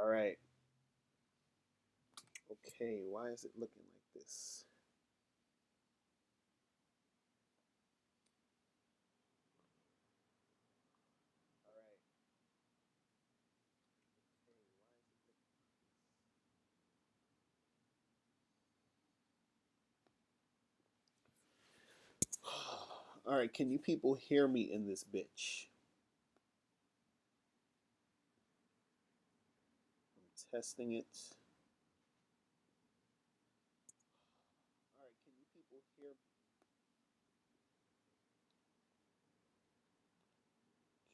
All right. Okay, why is it looking like this? All right. All right, can you people hear me in this bitch? I'm testing it. All right, can you people hear?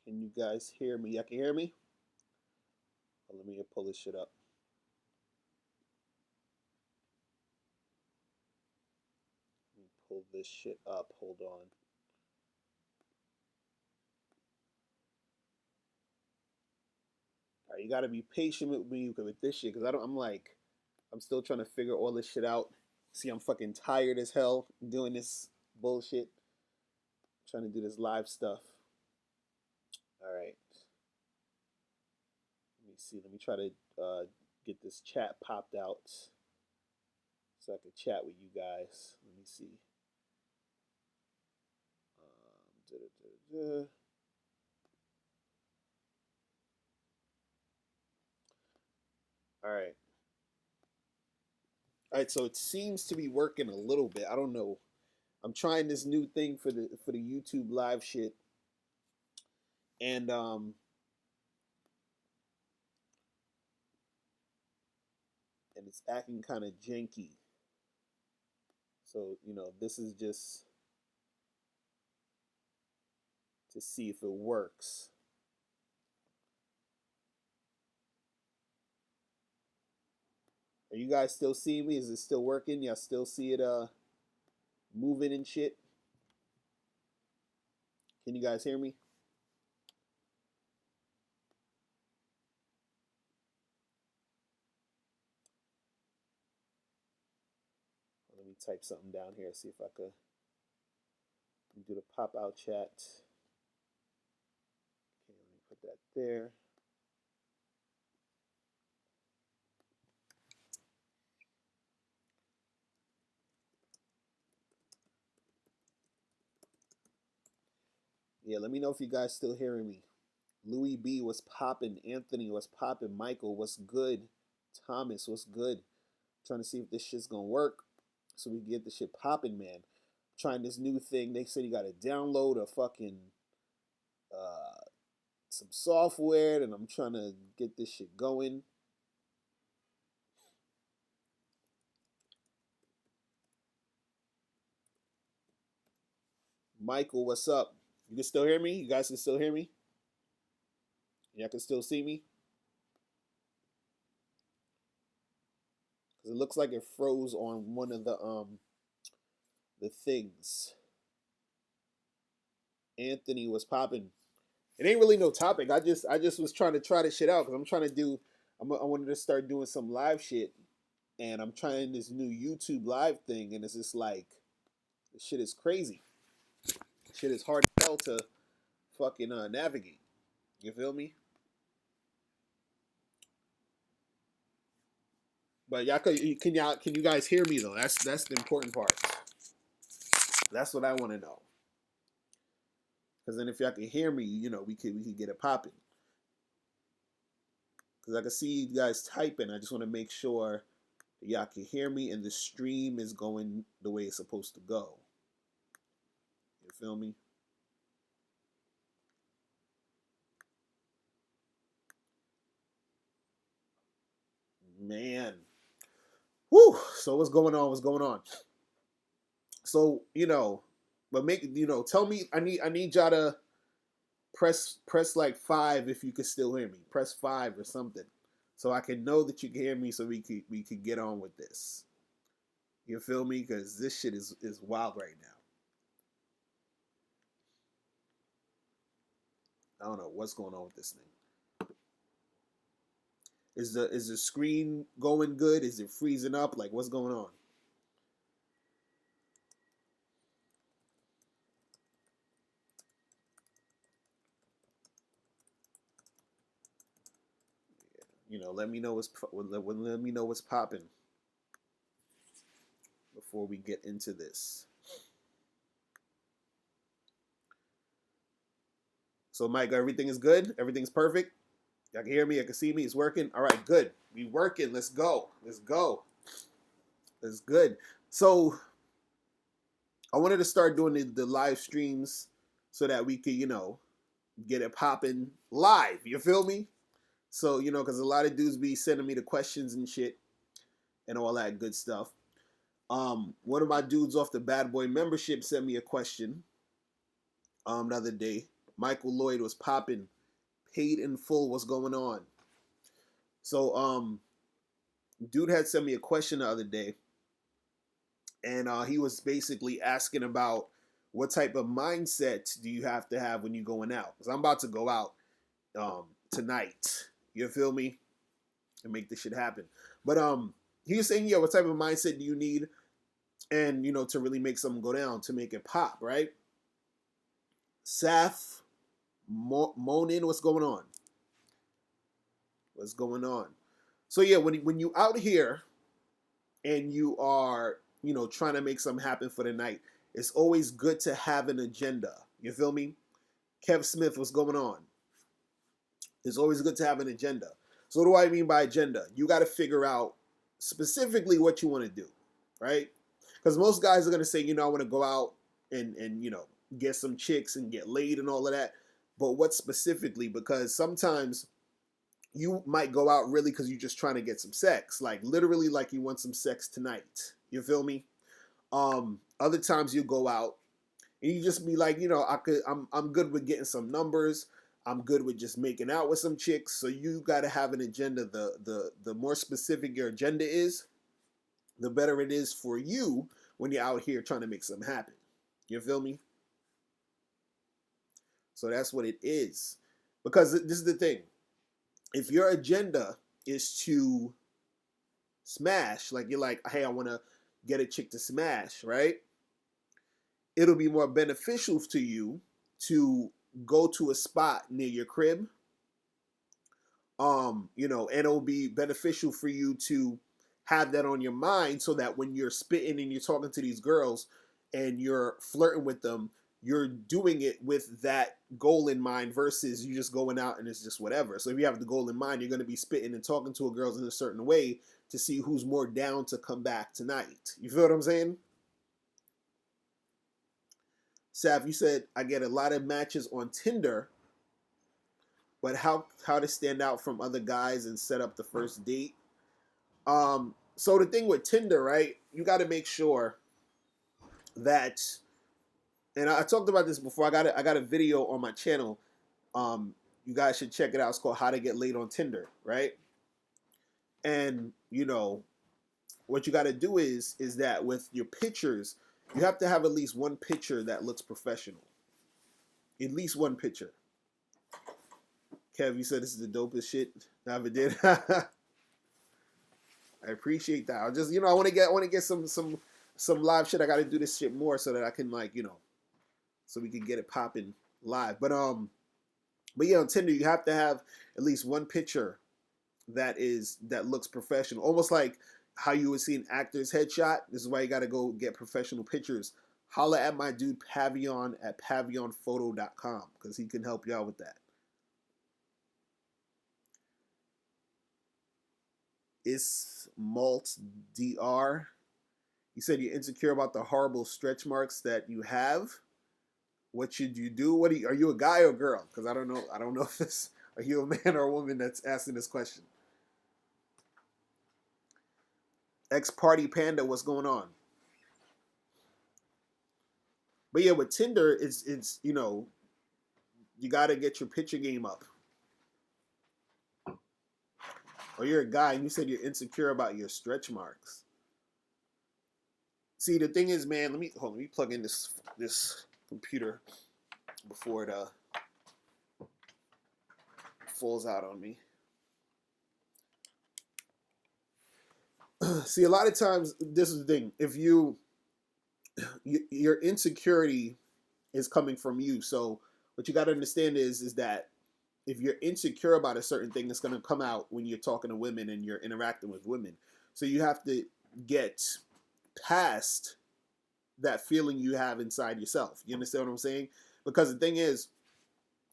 Can you guys hear me? Y'all can hear me? Oh, let me pull this shit up. Let me pull this shit up. Hold on. All right, you gotta be patient with me with this shit, cause I'm like, I'm still trying to figure all this shit out. See, I'm fucking tired as hell doing this bullshit, trying to do this live stuff. All right, let me see. Let me try to get this chat popped out so I can chat with you guys. Let me see. Da-da-da-da. All right. All right, so it seems to be working a little bit. I don't know. I'm trying this new thing for the YouTube live shit, and it's acting kind of janky. So this is just to see if it works. Are you guys still seeing me? Is it still working? Y'all still see it moving and shit? Can you guys hear me? Let me type something down here, see if I could do the pop out chat. Okay, let me put that there. Yeah, let me know if you guys still hearing me. Louis B was popping. Anthony was popping. Michael, what's good? Thomas, what's good? Trying to see if this shit's gonna work so we can get this shit popping, man. Trying this new thing. They said you gotta download a fucking uh some software, and I'm trying to get this shit going. Michael, what's up? You can still hear me? You guys can still hear me? Y'all can still see me? Because it looks like it froze on one of the things. Anthony was popping. It ain't really no topic. I just was trying to try this shit out because I'm trying to do. I wanted to start doing some live shit, and I'm trying this new YouTube live thing, and it's just like this shit is crazy. Shit is hard as hell to fucking navigate. You feel me? But y'all can you guys hear me though? That's the important part. That's what I want to know. Because then if y'all can hear me, we could get it popping. Because I can see you guys typing. I just want to make sure that y'all can hear me and the stream is going the way it's supposed to go. You feel me? Man. Whew. So what's going on? What's going on? So, but tell me I need y'all to press like 5 if you can still hear me. Press 5 or something. So I can know that you can hear me so we could get on with this. You feel me? Because this shit is wild right now. I don't know what's going on with this thing. Is the screen going good? Is it freezing up? Like what's going on? Let me know let me know what's popping before we get into this. So, Mike, everything is good. Everything's perfect. Y'all can hear me. I can see me. It's working. All right, good. We working. Let's go. Let's go. That's good. So, I wanted to start doing the live streams so that we could, get it popping live. You feel me? So, because a lot of dudes be sending me the questions and shit and all that good stuff. One of my dudes off the Bad Boy membership sent me a question the other day. Michael Lloyd was popping, paid in full. What's going on? So, dude had sent me a question the other day, and he was basically asking about what type of mindset do you have to have when you're going out? Because I'm about to go out tonight. You feel me? And make this shit happen. But he was saying, yeah, what type of mindset do you need? And to really make something go down, to make it pop, right? Saf, Monin, what's going on? What's going on? So yeah, when you out here and you are trying to make something happen for the night, it's always good to have an agenda. You feel me? Kev Smith, what's going on? It's always good to have an agenda. So what do I mean by agenda? You got to figure out specifically what you want to do, right? Because most guys are going to say, I want to go out and get some chicks and get laid and all of that. But what specifically? Because sometimes you might go out really because you're just trying to get some sex. Like literally like you want some sex tonight. You feel me? Other times you go out and you just be like, I'm good with getting some numbers. I'm good with just making out with some chicks. So you got to have an agenda. The more specific your agenda is, the better it is for you when you're out here trying to make something happen. You feel me? So that's what it is. Because this is the thing. If your agenda is to smash, like you're like, hey, I want to get a chick to smash, right? It'll be more beneficial to you to go to a spot near your crib. And it'll be beneficial for you to have that on your mind so that when you're spitting and you're talking to these girls and you're flirting with them, you're doing it with that goal in mind versus you just going out and it's just whatever. So if you have the goal in mind, you're going to be spitting and talking to a girl in a certain way to see who's more down to come back tonight. You feel what I'm saying? Saf, you said I get a lot of matches on Tinder, but how to stand out from other guys and set up the first date? So the thing with Tinder, right? You got to make sure that, and I talked about this before. I got a video on my channel. You guys should check it out. It's called "How to Get Laid on Tinder," right? And what you got to do is that with your pictures, you have to have at least one picture that looks professional. At least one picture. Kev, you said this is the dopest shit I ever did. I appreciate that. I just, I want to get some live shit. I got to do this shit more so that I can so we can get it popping live. But yeah, on Tinder you have to have at least one picture that looks professional, almost like how you would see an actor's headshot. This is why you got to go get professional pictures. Holla at my dude Pavion at pavionphoto.com because he can help you out with that. Is Malt DR. You said you're insecure about the horrible stretch marks that you have. What should you do? Are you a guy or a girl? Because I don't know. I don't know if this are you a man or a woman that's asking this question. Ex Party Panda, what's going on? But yeah, with Tinder, it's you got to get your picture game up. Or you're a guy and you said you're insecure about your stretch marks. See, the thing is, man, let me plug in this computer before it falls out on me. See, a lot of times, this is the thing. If your insecurity is coming from you, so what you got to understand is that if you're insecure about a certain thing, it's going to come out when you're talking to women and you're interacting with women. So you have to get past that feeling you have inside yourself. You understand what I'm saying? Because the thing is,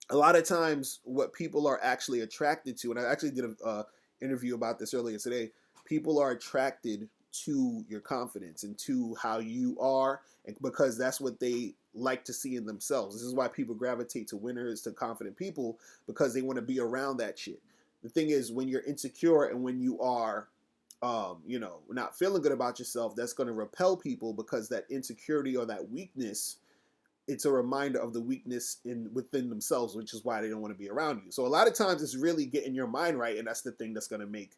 a lot of times what people are actually attracted to, and I actually did a interview about this earlier today, people are attracted to your confidence and to how you are, and because that's what they like to see in themselves. This is why people gravitate to winners, to confident people, because they want to be around that shit. The thing is, when you're insecure and when you are not feeling good about yourself, that's going to repel people, because that insecurity or that weakness, it's a reminder of the weakness within themselves, which is why they don't want to be around you. So a lot of times it's really getting your mind right, and that's the thing that's going to make,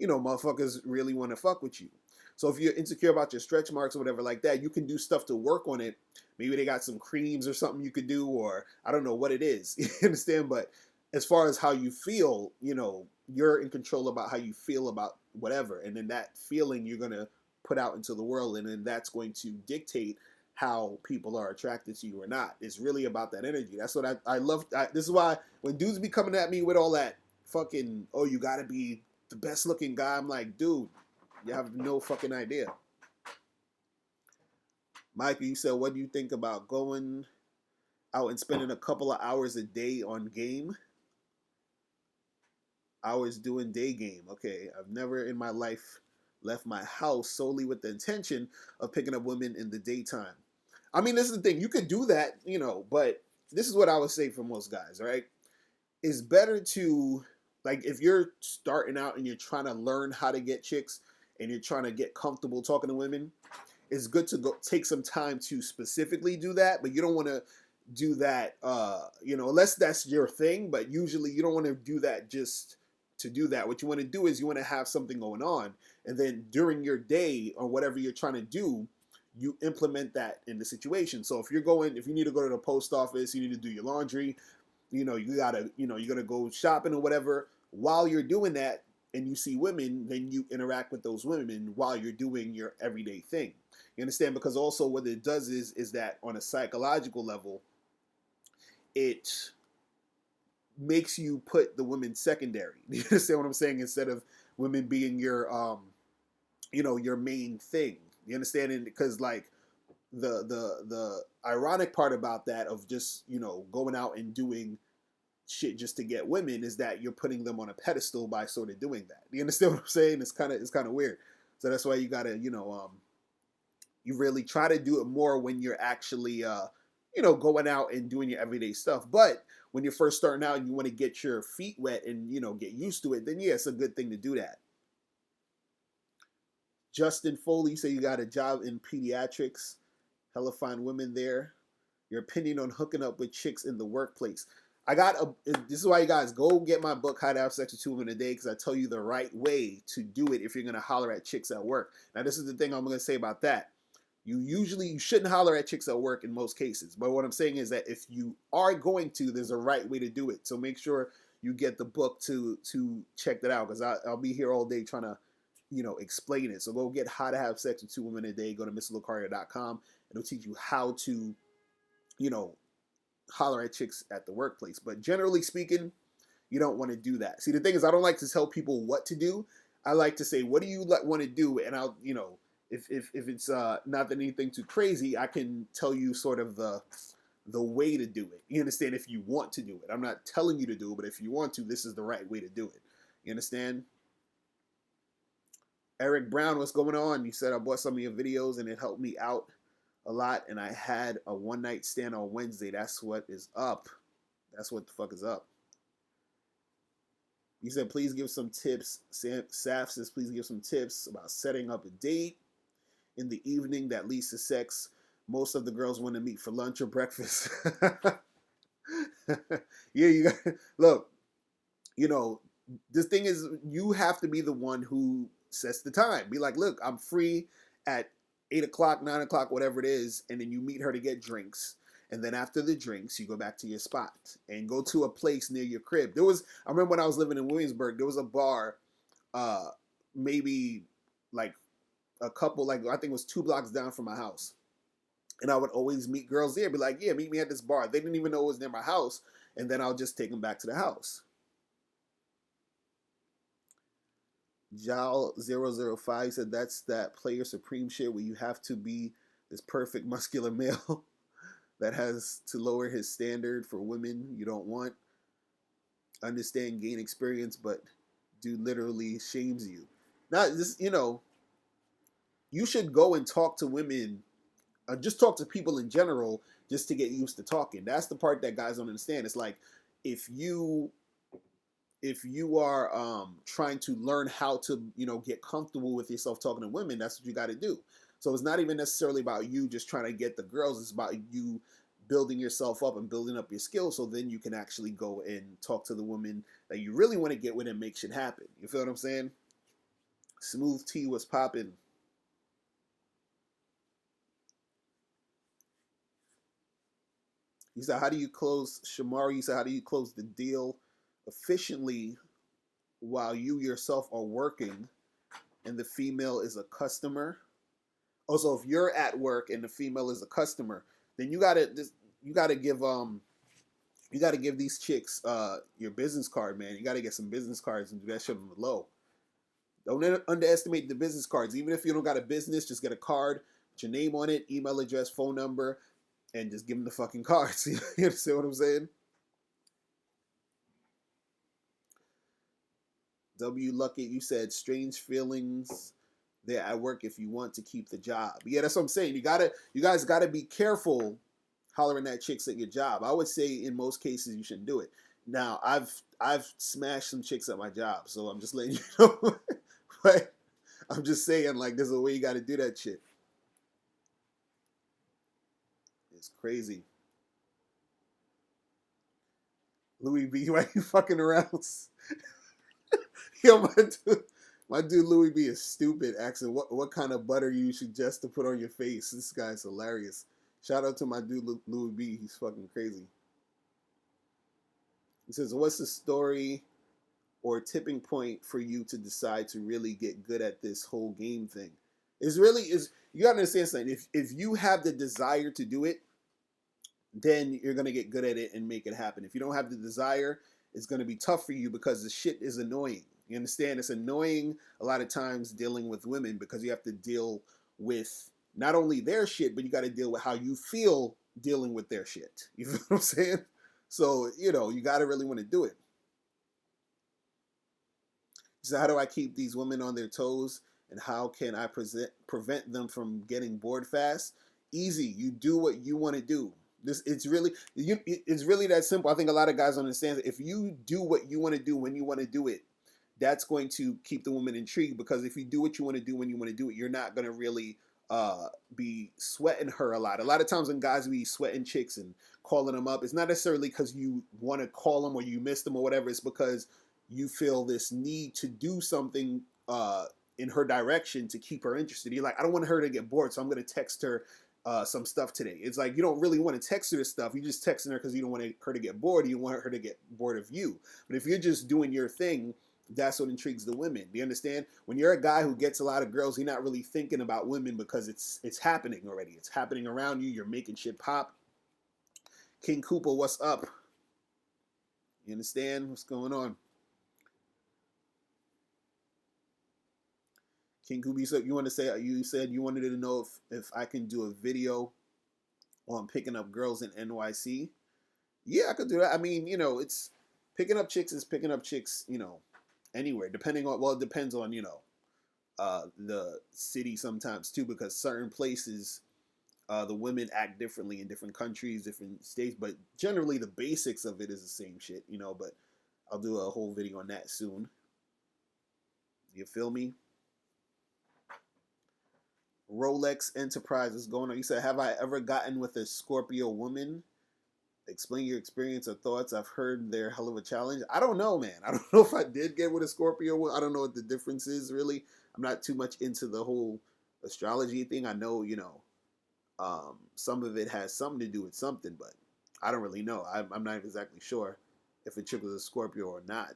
motherfuckers really want to fuck with you. So if you're insecure about your stretch marks or whatever like that, you can do stuff to work on it. Maybe they got some creams or something you could do, or I don't know what it is. You understand? But as far as how you feel, you're in control about how you feel about whatever. And then that feeling you're going to put out into the world, and then that's going to dictate how people are attracted to you or not. It's really about that energy. That's what I love. This is why when dudes be coming at me with all that fucking, oh, you got to be the best looking guy, I'm like, dude, you have no fucking idea. Mike, you said, what do you think about going out and spending a couple of hours a day on game? Hours doing day game. Okay, I've never in my life left my house solely with the intention of picking up women in the daytime. I mean, this is the thing. You could do that, but this is what I would say for most guys, right? It's better to, like, if you're starting out and you're trying to learn how to get chicks and you're trying to get comfortable talking to women, it's good to go take some time to specifically do that, but you don't want to do that, unless that's your thing, but usually you don't want to do that just to do that. What you want to do is you want to have something going on, and then during your day or whatever you're trying to do, you implement that in the situation. So if you need to go to the post office, you need to do your laundry, you're gonna go shopping or whatever, while you're doing that and you see women, then you interact with those women while you're doing your everyday thing. You understand? Because also what it does is that on a psychological level, it makes you put the women secondary. You understand what I'm saying? Instead of women being your your main thing. You understand? And because like the ironic part about that of just, going out and doing shit just to get women is that you're putting them on a pedestal by sort of doing that. You understand what I'm saying? It's kind of weird. So that's why you gotta, you really try to do it more when you're actually, going out and doing your everyday stuff. But when you're first starting out and you want to get your feet wet and, get used to it, then yeah, it's a good thing to do that. Justin Foley, you say you got a job in pediatrics. Hella fine women there. Your opinion on hooking up with chicks in the workplace. This is why you guys go get my book, How to Have Sex with 2 Women a Day, because I tell you the right way to do it if you're going to holler at chicks at work. Now, this is the thing I'm going to say about that. You shouldn't holler at chicks at work in most cases. But what I'm saying is that if you are going to, there's a right way to do it. So make sure you get the book to check that out, because I'll be here all day trying to, explain it. So go get How to Have Sex with 2 Women a Day. Go to MrLocario.com. It'll teach you how to, holler at chicks at the workplace. But generally speaking, you don't want to do that. See, the thing is, I don't like to tell people what to do. I like to say, what do you want to do? And I'll, if it's not anything too crazy, I can tell you sort of the way to do it. You understand? If you want to do it. I'm not telling you to do it, but if you want to, this is the right way to do it. You understand? Eric Brown, what's going on? You said I bought some of your videos and it helped me out a lot, and I had a one night stand on Wednesday. That's what is up. That's what the fuck is up. You said, please give some tips. Saf says, please give some tips about setting up a date in the evening that leads to sex. Most of the girls want to meet for lunch or breakfast. Yeah, you got, look, the thing is, you have to be the one who sets the time. Be like, look, I'm free at 8 o'clock, 9 o'clock, whatever it is, and then you meet her to get drinks. And then after the drinks, you go back to your spot and go to a place near your crib. I remember when I was living in Williamsburg, there was a bar, maybe like a couple, like I think it was 2 blocks down from my house. And I would always meet girls there, be like, yeah, meet me at this bar. They didn't even know it was near my house. and then I'll just take them back to the house. Jal005 said that's that player supreme shit where you have to be this perfect muscular male that has to lower his standard for women you don't want. Understand, gain experience, but dude literally shames you. Not just, you should go and talk to women, just talk to people in general, just to get used to talking. That's the part that guys don't understand. It's like if you are trying to learn how to get comfortable with yourself talking to women, that's what you got to do. So it's not even necessarily about you just trying to get the girls. It's about you building yourself up and building up your skills, so then you can actually go and talk to the woman that you really want to get with and make shit happen. You feel what I'm saying? Smooth T was popping. He said, how do you close, Shamari, he said, how do you close the deal efficiently while you yourself are working and the female is a customer? Also, if you're at work and the female is a customer, then you gotta give these chicks your business card, man. You gotta get some business cards and do that shit on the low. Don't underestimate the business cards. Even if you don't got a business, just get a card, put your name on it, email address, phone number, and just give them the fucking cards. You understand what I'm saying? W. Luckett, you said strange feelings there at work if you want to keep the job. Yeah, that's what I'm saying. You guys gotta be careful hollering at chicks at your job. I would say in most cases you shouldn't do it. Now I've smashed some chicks at my job, so I'm just letting you know. But I'm just saying, like, there's a way you gotta do that shit. It's crazy. Louis B, why you fucking around? Yo, my dude Louis B is stupid. Asking what kind of butter you suggest to put on your face. This guy's hilarious. Shout out to my dude Louis B. He's fucking crazy. He says, "What's the story or tipping point for you to decide to really get good at this whole game thing?" Is you gotta understand something. If you have the desire to do it, then you're gonna get good at it and make it happen. If you don't have the desire, it's gonna be tough for you because the shit is annoying. You understand? It's annoying a lot of times dealing with women because you have to deal with not only their shit, but you got to deal with how you feel dealing with their shit. You feel what I'm saying? So, you got to really want to do it. So how do I keep these women on their toes and how can I prevent them from getting bored fast? Easy. You do what you want to do. It's really that simple. I think a lot of guys understand that if you do what you want to do when you want to do it, that's going to keep the woman intrigued, because if you do what you want to do when you want to do it, you're not going to really be sweating her a lot. A lot of times when guys be sweating chicks and calling them up, it's not necessarily because you want to call them or you miss them or whatever. It's because you feel this need to do something in her direction to keep her interested. You're like, I don't want her to get bored, so I'm going to text her some stuff today. It's like you don't really want to text her this stuff. You just texting her because you don't want her to get bored. You want her to get bored of you. But if you're just doing your thing, that's what intrigues the women. Do you understand? When you're a guy who gets a lot of girls, you're not really thinking about women because it's happening already. It's happening around you. You're making shit pop. King Cooper, what's up? You understand what's going on? King Cooper, you said you wanted to know if I can do a video on picking up girls in NYC. Yeah, I could do that. I mean, it's picking up chicks is picking up chicks, anywhere. It depends on, the city sometimes too, because certain places, the women act differently in different countries, different states, but generally the basics of it is the same shit, but I'll do a whole video on that soon. You feel me? Rolex Enterprises going on. You said, have I ever gotten with a Scorpio woman? Explain your experience or thoughts. I've heard they're hell of a challenge. I don't know, man. I don't know if I did get with a Scorpio. I don't know what the difference is, really. I'm not too much into the whole astrology thing. I know, some of it has something to do with something, but I don't really know. I'm not exactly sure if a chick was a Scorpio or not.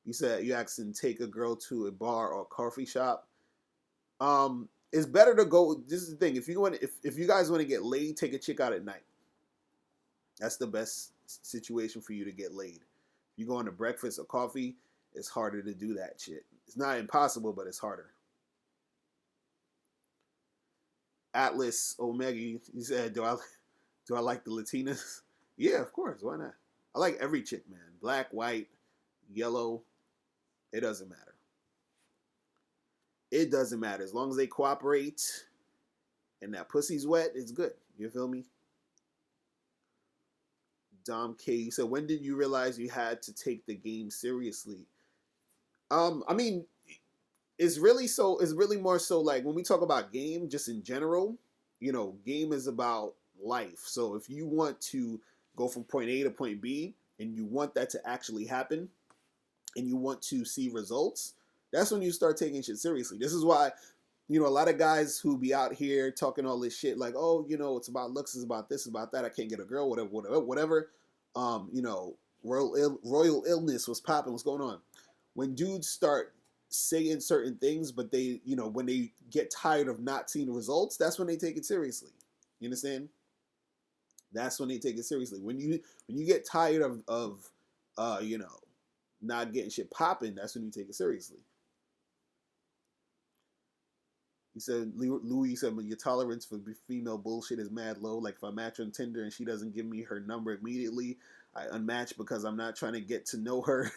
You said you asked to take a girl to a bar or a coffee shop. It's better to go. This is the thing. If you guys want to get laid, take a chick out at night. That's the best situation for you to get laid. You go on to breakfast or coffee, it's harder to do that shit. It's not impossible, but it's harder. Atlas Omega, you said, do I like the Latinas? Yeah, of course. Why not? I like every chick, man. Black, white, yellow. It doesn't matter. It doesn't matter. As long as they cooperate and that pussy's wet, it's good. You feel me? Dom K, you said, when did you realize you had to take the game seriously? I mean, it's really more so like when we talk about game, just in general, game is about life. So if you want to go from point A to point B and you want that to actually happen and you want to see results, that's when you start taking shit seriously. This is why, a lot of guys who be out here talking all this shit like, oh, it's about looks, it's about this, it's about that, I can't get a girl, whatever. Royal illness was popping, what's going on? When dudes start saying certain things, but they, when they get tired of not seeing results, that's when they take it seriously. You understand? That's when they take it seriously. When you get tired of not getting shit popping, that's when you take it seriously. He said, Louis said, your tolerance for female bullshit is mad low. Like, if I match on Tinder and she doesn't give me her number immediately, I unmatch because I'm not trying to get to know her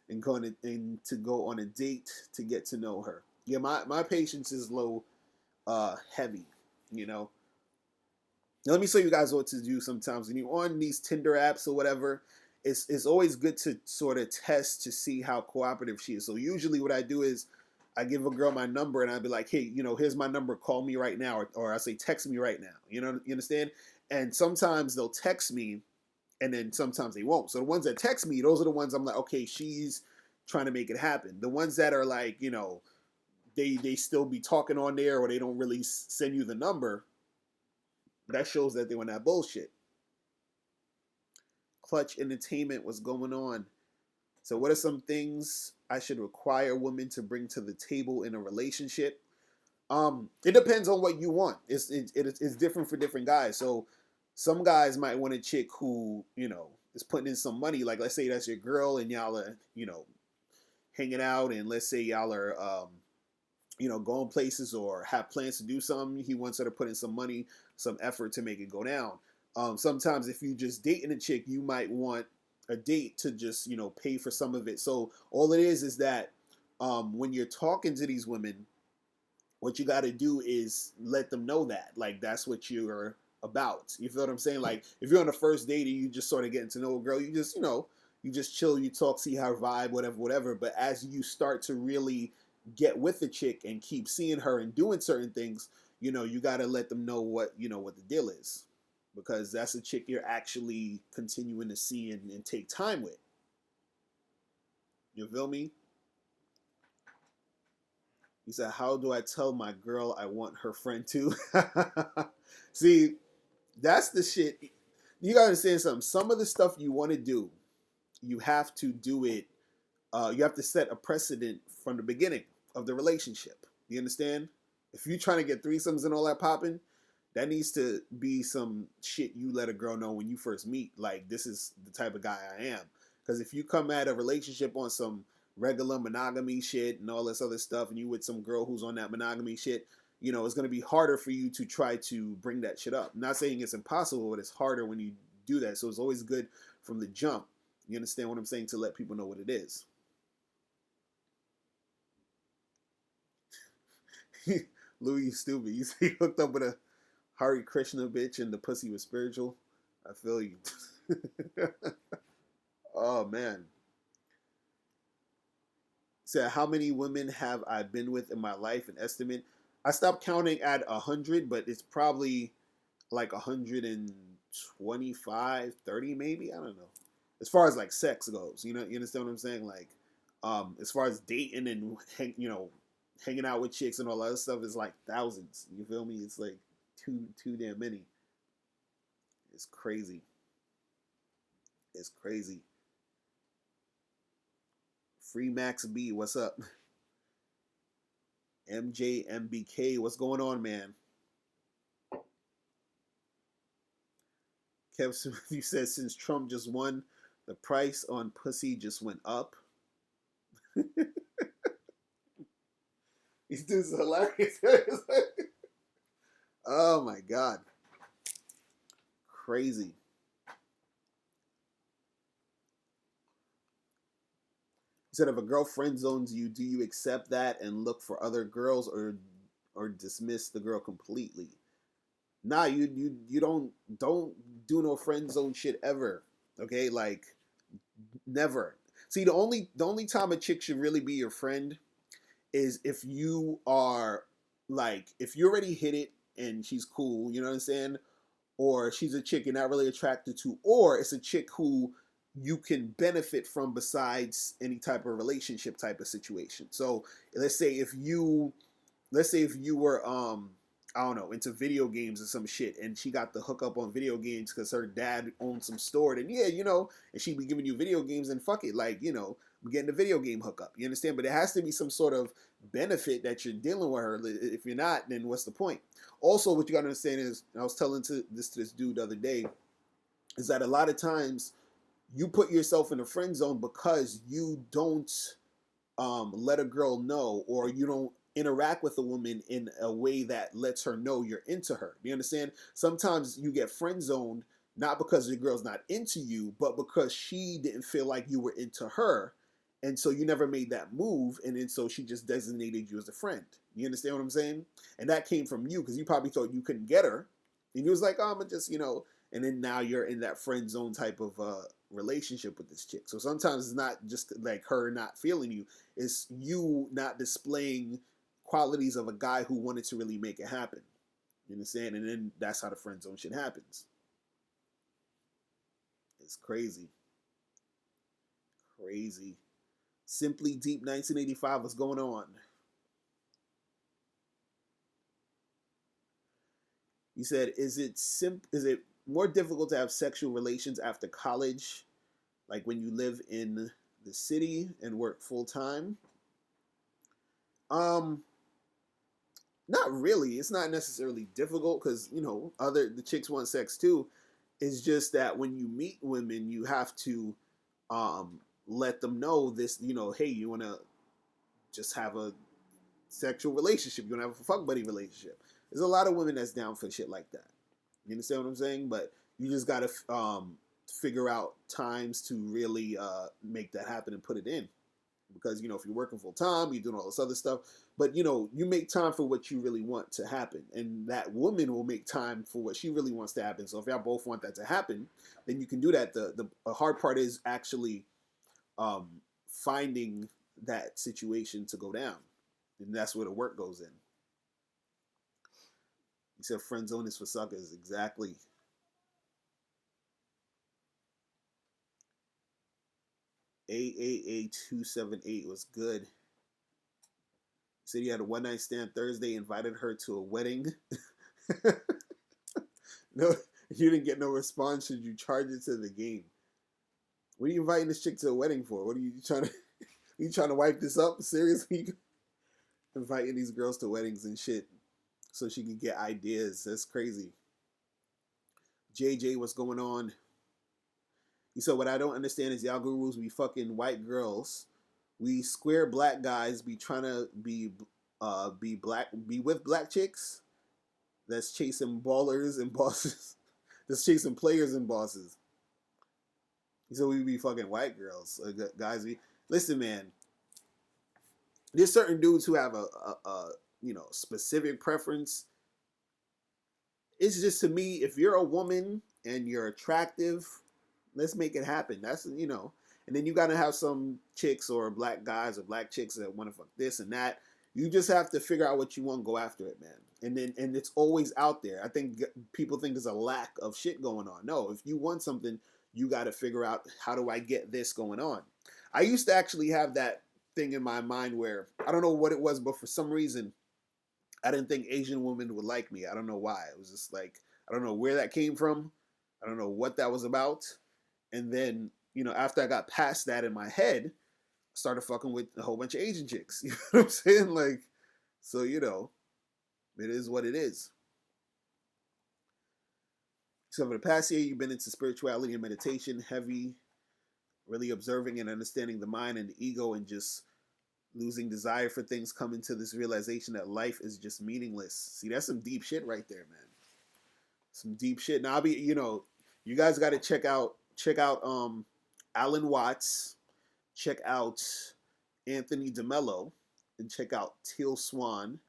and to go on a date to get to know her. Yeah, my patience is low, heavy, Now, let me show you guys what to do sometimes. When you're on these Tinder apps or whatever, it's always good to sort of test to see how cooperative she is. So usually what I do is I give a girl my number and I'd be like, hey, here's my number, call me right now. Or I say, text me right now. You understand? And sometimes they'll text me and then sometimes they won't. So the ones that text me, those are the ones I'm like, okay, she's trying to make it happen. The ones that are like, they still be talking on there or they don't really send you the number, that shows that they want that bullshit. Clutch Entertainment, what's going on? So what are some things I should require women to bring to the table in a relationship? It depends on what you want. It's different for different guys. So some guys might want a chick who, is putting in some money. Like, let's say that's your girl and y'all are, hanging out, and let's say y'all are going places or have plans to do something. He wants her to put in some money, some effort to make it go down. Sometimes if you just dating a chick, you might want a date to just pay for some of it. So all it is that when you're talking to these women, what you got to do is let them know that like that's what you're about. You feel what I'm saying? Like if you're on the first date and you just sort of getting to know a girl, you just you just chill, you talk, see her vibe, whatever. But as you start to really get with the chick and keep seeing her and doing certain things, you got to let them know what what the deal is, because that's a chick you're actually continuing to see and take time with. You feel me? He said, how do I tell my girl I want her friend too? See, that's the shit. You gotta understand something. Some of the stuff you want to do, you have to do it. You have to set a precedent from the beginning of the relationship. You understand? If you're trying to get threesomes and all that popping, that needs to be some shit you let a girl know when you first meet. Like, this is the type of guy I am. Because if you come at a relationship on some regular monogamy shit and all this other stuff, and you with some girl who's on that monogamy shit, it's going to be harder for you to try to bring that shit up. I'm not saying it's impossible, but it's harder when you do that. So it's always good from the jump. You understand what I'm saying? To let people know what it is. Louis, you stupid. You say you hooked up with a Hare Krishna bitch and the pussy was spiritual. I feel you. Oh man. So how many women have I been with in my life? An estimate. I stopped counting at 100, but it's probably like 125, 30 maybe. I don't know. As far as like sex goes, you understand what I'm saying? Like, as far as dating and hanging out with chicks and all that other stuff is like thousands. You feel me? It's like too damn many. It's crazy. It's crazy. Free Max B, what's up? MJMBK, what's going on, man? Kevin Smith, you said since Trump just won, the price on pussy just went up. These dudes are hilarious. Oh my god, crazy. He said, if a girl friend zones you, do you accept that and look for other girls, or dismiss the girl completely? Nah, you don't do no friend zone shit ever. Okay, like never. See, the only time a chick should really be your friend is if you are like if you already hit it and she's cool, you know what I'm saying? Or she's a chick you're not really attracted to, or it's a chick who you can benefit from besides any type of relationship type of situation. So let's say if you were I don't know, into video games or some shit, and she got the hookup on video games because her dad owned some store, and yeah, and she'd be giving you video games, and fuck it, like, I'm getting the video game hookup. You understand? But it has to be some sort of benefit that you're dealing with her. If you're not, then what's the point? Also, what you gotta understand is, I was telling this dude the other day, is that a lot of times you put yourself in a friend zone because you don't let a girl know, or you don't interact with a woman in a way that lets her know you're into her. You understand? Sometimes you get friend zoned not because the girl's not into you, but because she didn't feel like you were into her. And so you never made that move. And then so she just designated you as a friend. You understand what I'm saying? And that came from you because you probably thought you couldn't get her. And you was like, oh, I'm just, and then now you're in that friend zone type of relationship with this chick. So sometimes it's not just like her not feeling you, it's you not displaying qualities of a guy who wanted to really make it happen. You understand? And then that's how the friend zone shit happens. It's crazy. Crazy. Simply Deep 1985, what's going on? You said, is it more difficult to have sexual relations after college, like when you live in the city and work full time? Um, Not really. It's not necessarily difficult because other the chicks want sex too. It's just that when you meet women, you have to um, let them know this. Hey, you want to just have a sexual relationship. You want to have a fuck buddy relationship. There's a lot of women that's down for shit like that. You understand what I'm saying? But you just gotta figure out times to really make that happen and put it in. Because if you're working full time, you're doing all this other stuff, but you make time for what you really want to happen, and that woman will make time for what she really wants to happen. So if y'all both want that to happen, then you can do that. The hard part is actually um, finding that situation to go down, and that's where the work goes in. You said friend zone is for suckers, exactly. AAA278 was good. Said you had a one night stand Thursday, invited her to a wedding. No, you didn't get no response. Should you charge it to the game? What are you inviting this chick to a wedding for? What are you trying to? You trying to wipe this up? Seriously, inviting these girls to weddings and shit so she can get ideas. That's crazy. JJ, what's going on? He said, what I don't understand is y'all gurus be fucking white girls. We square black guys be trying to be with black chicks that's chasing ballers and bosses. That's chasing players and bosses. He said we be fucking white girls. Guys, listen, man. There's certain dudes who have a specific preference. It's just, to me, if you're a woman and you're attractive, let's make it happen. That's. And then you gotta have some chicks or black guys or black chicks that want to fuck this and that. You just have to figure out what you want, go after it, man. And it's always out there. I think people think there's a lack of shit going on. No, if you want something, you got to figure out, how do I get this going on? I used to actually have that thing in my mind where I don't know what it was, but for some reason I didn't think Asian women would like me. I don't know why. It was just like, I don't know where that came from. I don't know what that was about. And then, after I got past that in my head, I started fucking with a whole bunch of Asian chicks. You know what I'm saying? Like, so, it is what it is. So for the past year, you've been into spirituality and meditation, heavy, really observing and understanding the mind and the ego, and just losing desire for things, coming to this realization that life is just meaningless. See, that's some deep shit right there, man. Some deep shit. Now I'll be, you guys got to check out Alan Watts, check out Anthony DeMello, and check out Teal Swan.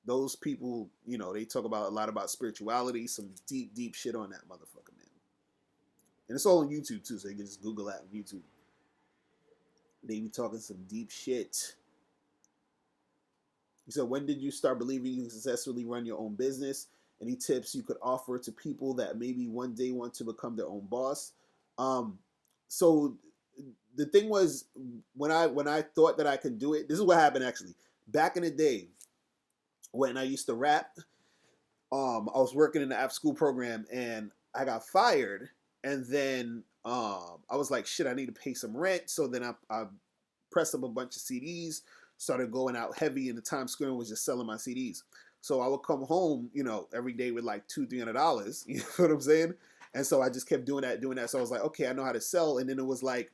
Those people, they talk about a lot about spirituality, some deep, deep shit on that motherfucker, man. And it's all on YouTube too, so you can just Google that on YouTube. They be talking some deep shit. He said, when did you start believing you can successfully run your own business? Any tips you could offer to people that maybe one day want to become their own boss? So the thing was, when I thought that I could do it, this is what happened actually. Back in the day, when I used to rap, I was working in the after school program and I got fired. And then I was like, shit, I need to pay some rent. So then I pressed up a bunch of CDs, started going out heavy in the Times Square and was just selling my CDs. So I would come home, every day with like $200-$300. You know what I'm saying? And so I just kept doing that. So I was like, okay, I know how to sell. And then it was like,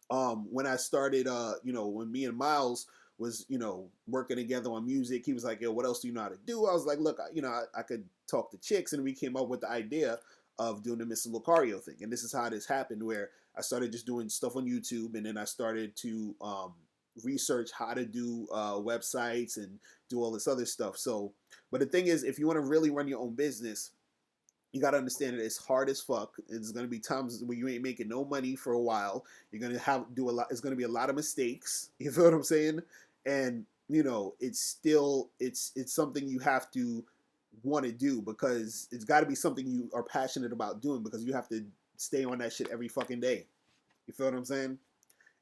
when I started, when me and Miles was, working together on music, he was like, yo, what else do you know how to do? I was like, look, I could talk to chicks. And we came up with the idea of doing the Mr. Locario thing. And this is how this happened, where I started just doing stuff on YouTube. And then I started to research how to do websites and do all this other stuff. So, but the thing is, if you want to really run your own business, you got to understand that it's hard as fuck. It's going to be times where you ain't making no money for a while. You're going to do a lot. It's going to be a lot of mistakes. You feel what I'm saying? And, it's still, it's something you have to want to do, because it's got to be something you are passionate about doing, because you have to stay on that shit every fucking day. You feel what I'm saying?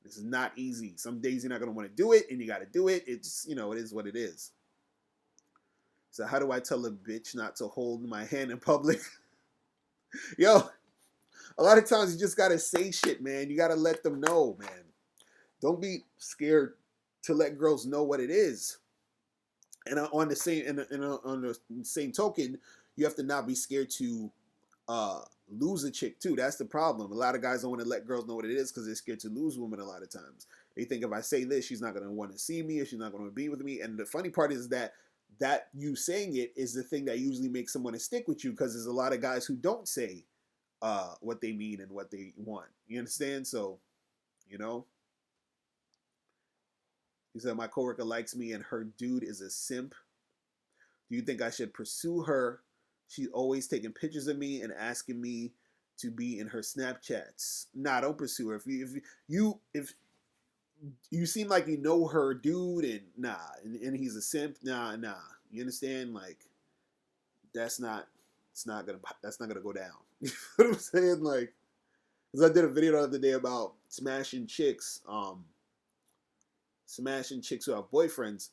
This is not easy. Some days you're not going to want to do it, and you got to do it. It's, it is what it is. So how do I tell a bitch not to hold my hand in public? Yo, a lot of times you just got to say shit, man. You got to let them know, man. Don't be scared to let girls know what it is. And on the same token, you have to not be scared to lose a chick too. That's the problem. A lot of guys don't want to let girls know what it is because they're scared to lose women. A lot of times they think, if I say this, she's not going to want to see me, or she's not going to be with me. And the funny part is that you saying it is the thing that usually makes someone to stick with you, because there's a lot of guys who don't say what they mean and what they want. You understand? So, he said, my coworker likes me and her dude is a simp. Do you think I should pursue her? She's always taking pictures of me and asking me to be in her Snapchats. Nah, don't pursue her. If you seem like you know her dude, and and he's a simp, nah. You understand? Like, that's not gonna go down. You know what I'm saying? Like, because I did a video the other day about smashing chicks who have boyfriends,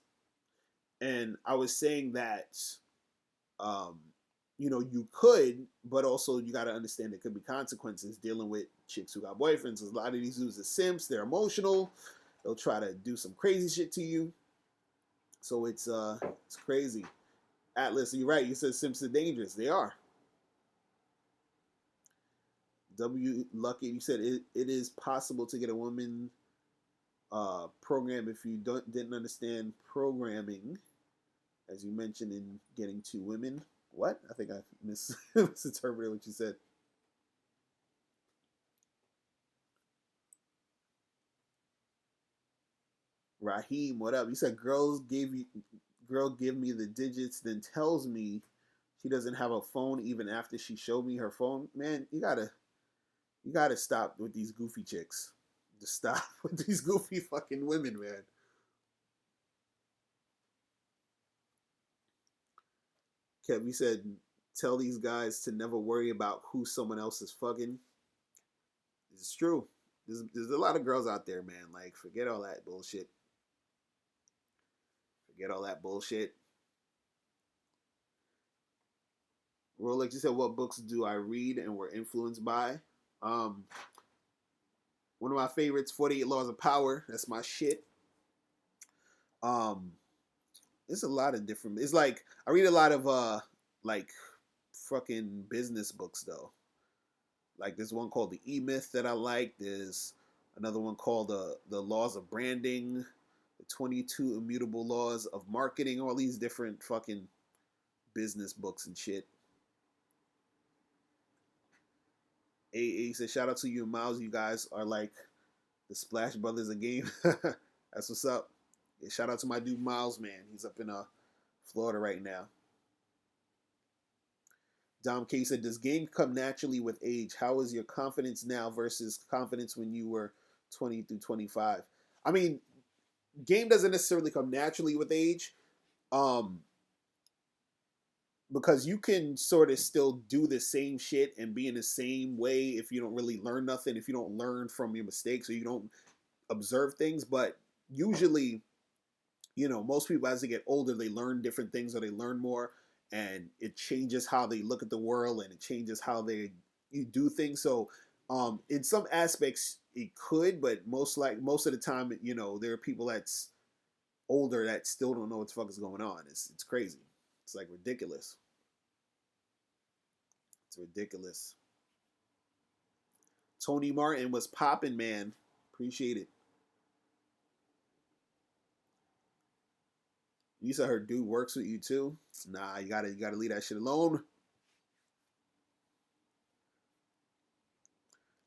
and I was saying that you could, but also you got to understand there could be consequences dealing with chicks who got boyfriends. A lot of these dudes are simps. They're emotional. They'll try to do some crazy shit to you. So it's crazy. Atlas, you're right. You said simps are dangerous. They are. W Lucky, you said it is possible to get a woman program if you didn't understand programming, as you mentioned in Getting Two Women. What? I think I misinterpreted what you said. Raheem, what up? You said girl give me the digits, then tells me she doesn't have a phone even after she showed me her phone. Man, you gotta stop with these goofy chicks. Just stop with these goofy fucking women, man. Kev, you said tell these guys to never worry about who someone else is fucking. It's true. There's a lot of girls out there, man. Like, forget all that bullshit. Forget all that bullshit. Rolex, you said, what books do I read and were influenced by? Um, One of my favorites, 48 Laws of Power. That's my shit. Um, There's a lot of different. It's like I read a lot of like fucking business books though. Like there's one called the E Myth that I like. There's another one called the Laws of Branding, the 22 Immutable Laws of Marketing. All these different fucking business books and shit. AA said, shout out to you and Miles. You guys are like the Splash Brothers of game. That's what's up. Yeah, shout out to my dude Miles, man. He's up in Florida right now. Dom K said, does game come naturally with age? How is your confidence now versus confidence when you were 20 through 25? I mean, game doesn't necessarily come naturally with age. Because you can sort of still do the same shit and be in the same way if you don't really learn nothing, if you don't learn from your mistakes or you don't observe things. But usually, most people as they get older, they learn different things or they learn more, and it changes how they look at the world and it changes how you do things. So in some aspects it could, but most of the time, there are people that's older that still don't know what the fuck is going on. It's crazy. It's like ridiculous. It's ridiculous. Tony Martin was popping, man. Appreciate it. You said her dude works with you too? Nah, you gotta leave that shit alone.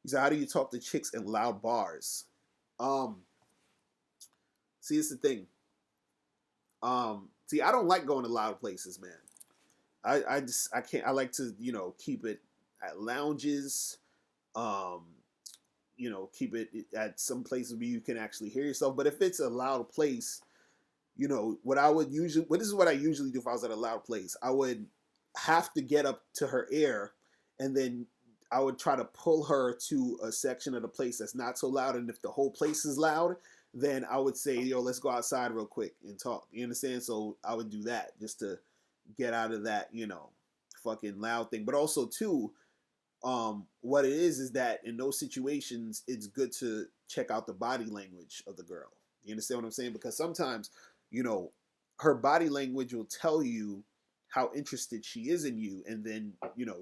He said, how do you talk to chicks in loud bars? See, it's the thing. See, I don't like going to loud places, man. I can't. I like to keep it at lounges. Um, keep it at some places where you can actually hear yourself. But if it's a loud place, this is what I usually do if I was at a loud place. I would have to get up to her ear, and then I would try to pull her to a section of the place that's not so loud. And if the whole place is loud, then I would say, yo, let's go outside real quick and talk. You understand? So I would do that just to get out of that, fucking loud thing. But also too, what it is that in those situations, it's good to check out the body language of the girl. You understand what I'm saying? Because sometimes, her body language will tell you how interested she is in you, and then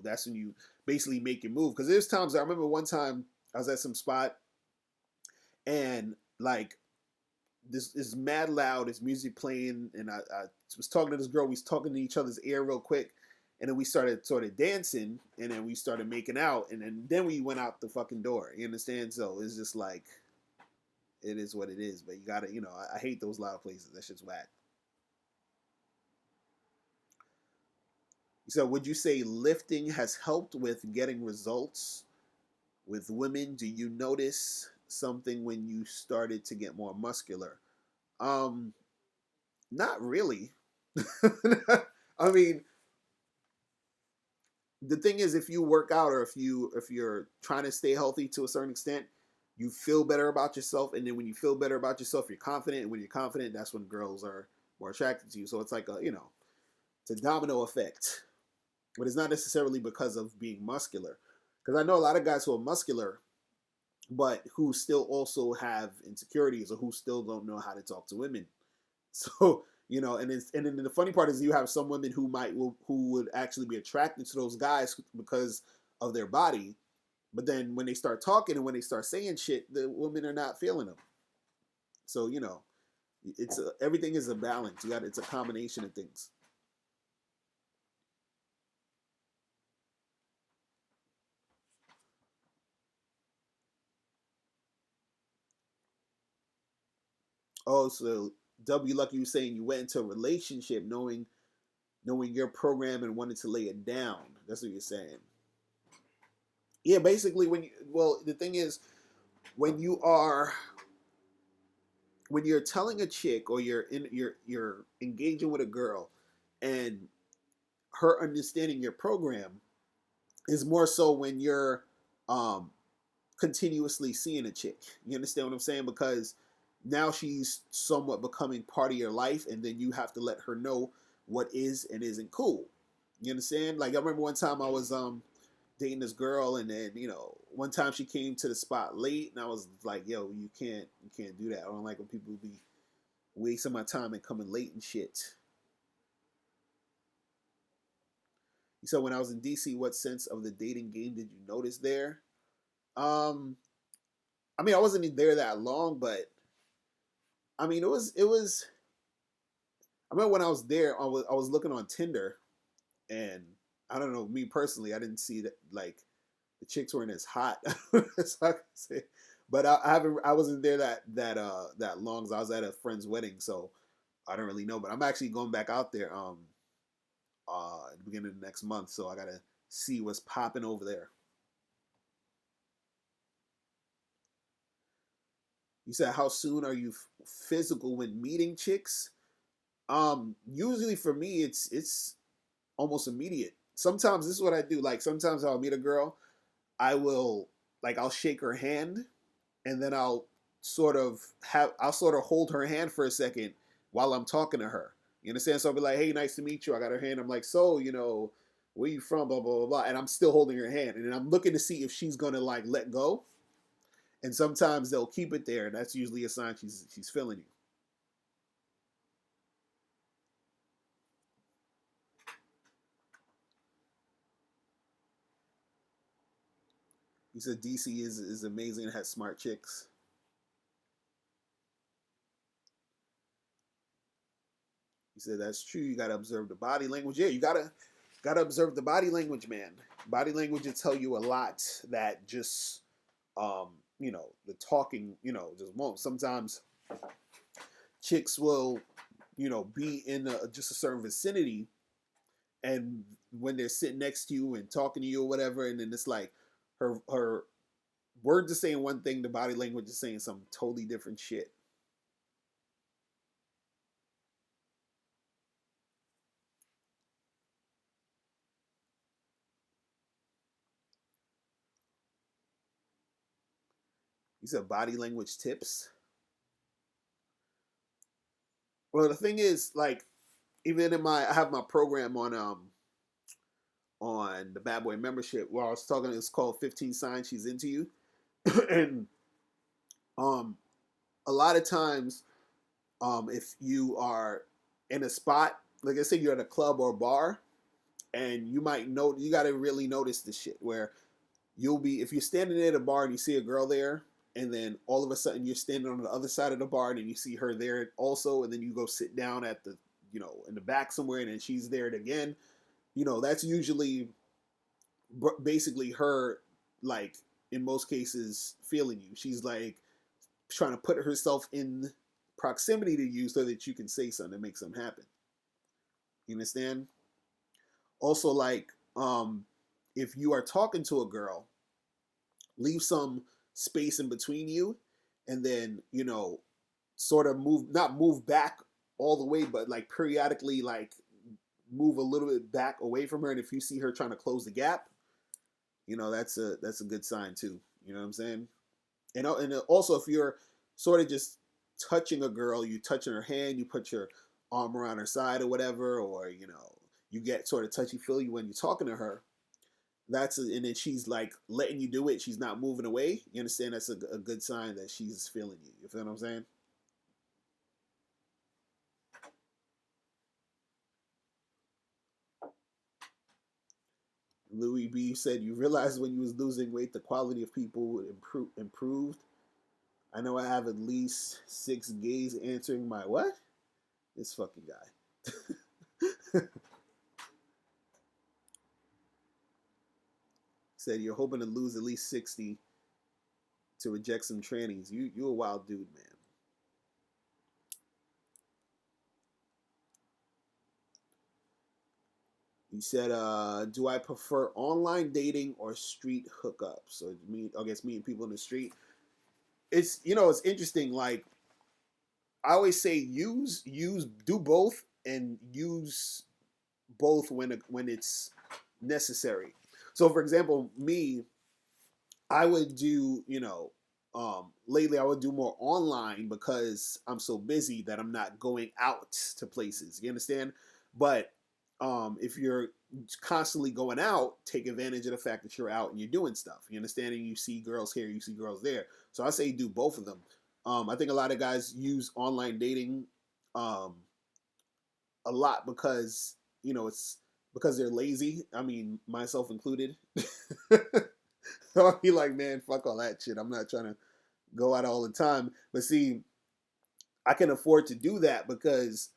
that's when you basically make your move. Because there's times I remember one time I was at some spot, and like this is mad loud, it's music playing, and I was talking to this girl. We was talking to each other's ear real quick, and then we started sort of dancing, and then we started making out, and then we went out the fucking door. You understand? So it's just like, it is what it is. But you gotta, I hate those loud places. That shit's whack. So would you say lifting has helped with getting results with women? Do you notice something when you started to get more muscular? Um, Not really. I mean, the thing is, if you work out or if you're trying to stay healthy to a certain extent, you feel better about yourself, and then when you feel better about yourself, you're confident, and when you're confident, that's when girls are more attracted to you. So it's like it's a domino effect, but it's not necessarily because of being muscular. Because I know a lot of guys who are muscular, but who still also have insecurities or who still don't know how to talk to women. So and then the funny part is you have some women who would actually be attracted to those guys because of their body, but then when they start talking and when they start saying shit, the women are not feeling them. So everything is a balance. It's a combination of things. Oh, so W Lucky, you saying you went into a relationship knowing your program and wanted to lay it down. That's what you're saying. Yeah, basically the thing is when you are when you're telling a chick or you're engaging with a girl and her understanding your program is more so when you're um continuously seeing a chick. You understand what I'm saying? Because now she's somewhat becoming part of your life, and then you have to let her know what is and isn't cool. You understand? Like I remember one time I was dating this girl, and then one time she came to the spot late, and I was like, "Yo, you can't do that. I don't like when people be wasting my time and coming late and shit." So when I was in DC, what sense of the dating game did you notice there? Um, I mean, I wasn't there that long, but I mean, it was. I remember when I was there, I was looking on Tinder, and I don't know, me personally, I didn't see that like the chicks weren't as hot. That's all I can say. But I haven't, I wasn't there that long. 'Cause I was at a friend's wedding, so I don't really know. But I'm actually going back out there at the beginning of the next month, so I gotta see what's popping over there. You said how soon are you physical when meeting chicks? Usually for me, it's almost immediate. Sometimes this is what I do. Like sometimes I'll meet a girl, I will like I'll shake her hand, and then I'll sort of hold her hand for a second while I'm talking to her. You understand? So I'll be like, "Hey, nice to meet you." I got her hand. I'm like, "So, where you from?" Blah blah blah blah. And I'm still holding her hand, and then I'm looking to see if she's gonna like let go. And sometimes they'll keep it there, and that's usually a sign she's feeling you. You said DC is amazing and has smart chicks. You said that's true. You gotta observe the body language. Yeah, you gotta observe the body language, man. Body language will tell you a lot that just the talking, just won't. Sometimes chicks will, be in just a certain vicinity, and when they're sitting next to you and talking to you or whatever, and then it's like her words are saying one thing, the body language is saying some totally different shit. You said body language tips. Well, the thing is, like, even I have my program on the Bad Boy membership where I was talking. It's called 15 Signs She's Into You, and um, a lot of times, if you are in a spot, like I said, you're at a club or a bar, and you might know, you got to really notice this shit where you'll be, if you're standing at a bar and you see a girl there, and then all of a sudden you're standing on the other side of the bar and you see her there also, and then you go sit down at the, in the back somewhere, and then she's there again. That's usually basically her, like, in most cases feeling you. She's like trying to put herself in proximity to you so that you can say something and make something happen. You understand? Also, like, if you are talking to a girl, leave some space in between you, and then sort of move, not move back all the way, but like periodically, like move a little bit back away from her. And if you see her trying to close the gap, that's a good sign too. You know what I'm saying? And also, if you're sort of just touching a girl, you touching her hand, you put your arm around her side or whatever, or you get sort of touchy feely when you're talking to her. And then she's like letting you do it. She's not moving away. You understand? That's a good sign that she's feeling you. You feel what I'm saying? Louis B said, "You realized when you was losing weight, the quality of people improved. I know I have at least 6 gays answering my what? This fucking guy." Said you're hoping to lose at least 60 to reject some trannies. You a wild dude, man. He said, "Do I prefer online dating or street hookups? So I guess meeting people in the street. It's interesting. Like I always say, do both, and use both when it's necessary. So, for example, me, I would do, lately I would do more online because I'm so busy that I'm not going out to places. You understand? But if you're constantly going out, take advantage of the fact that you're out and you're doing stuff. You understand? And you see girls here, you see girls there. So I say do both of them. I think a lot of guys use online dating um, a lot because it's because they're lazy. I mean, myself included. I'll be like, man, fuck all that shit. I'm not trying to go out all the time. But see, I can afford to do that because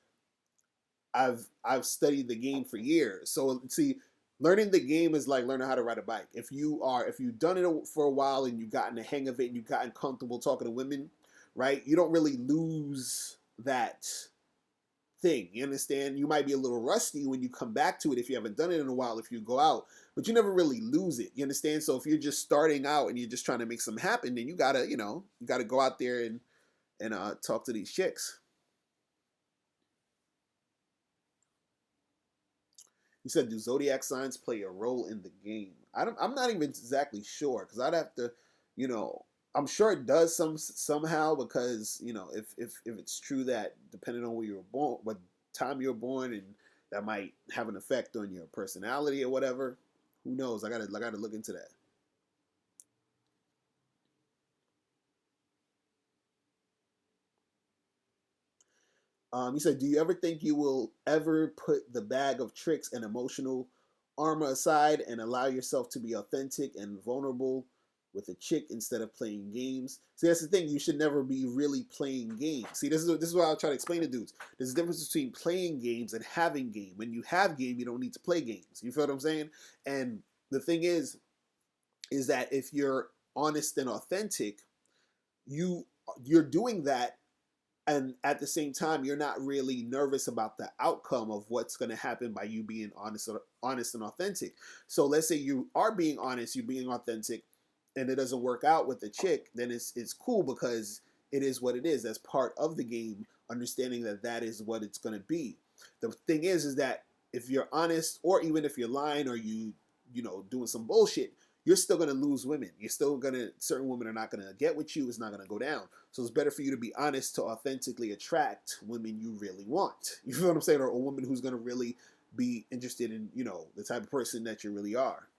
I've studied the game for years. So see, learning the game is like learning how to ride a bike. If you've done it for a while and you've gotten the hang of it and you've gotten comfortable talking to women, right? You don't really lose that thing. You understand? You might be a little rusty when you come back to it if you haven't done it in a while, if you go out, but you never really lose it. You understand? So if you're just starting out and you're just trying to make something happen, then you gotta, you gotta go out there and talk to these chicks. You said, do zodiac signs play a role in the game? I'm not even exactly sure because I'd have to, you know, I'm sure it does somehow because if it's true that depending on where you were born, what time you were born, and that might have an effect on your personality or whatever. Who knows? I gotta look into that. You said, do you ever think you will ever put the bag of tricks and emotional armor aside and allow yourself to be authentic and vulnerable with a chick instead of playing games? See, that's the thing. You should never be really playing games. See, this is what I'll try to explain to dudes. There's a difference between playing games and having game. When you have game, you don't need to play games. You feel what I'm saying? And the thing is that if you're honest and authentic, you you're doing that, and at the same time you're not really nervous about the outcome of what's going to happen by you being honest and authentic. So let's say you are being honest, you're being authentic, and it doesn't work out with the chick, then it's cool because it is what it is. That's part of the game, understanding that that is what it's going to be. The thing is that if you're honest, or even if you're lying, or doing some bullshit, you're still going to lose women. You're still going to, certain women are not going to get with you. It's not going to go down. So it's better for you to be honest to authentically attract women you really want. You feel what I'm saying? Or a woman who's going to really be interested in, the type of person that you really are.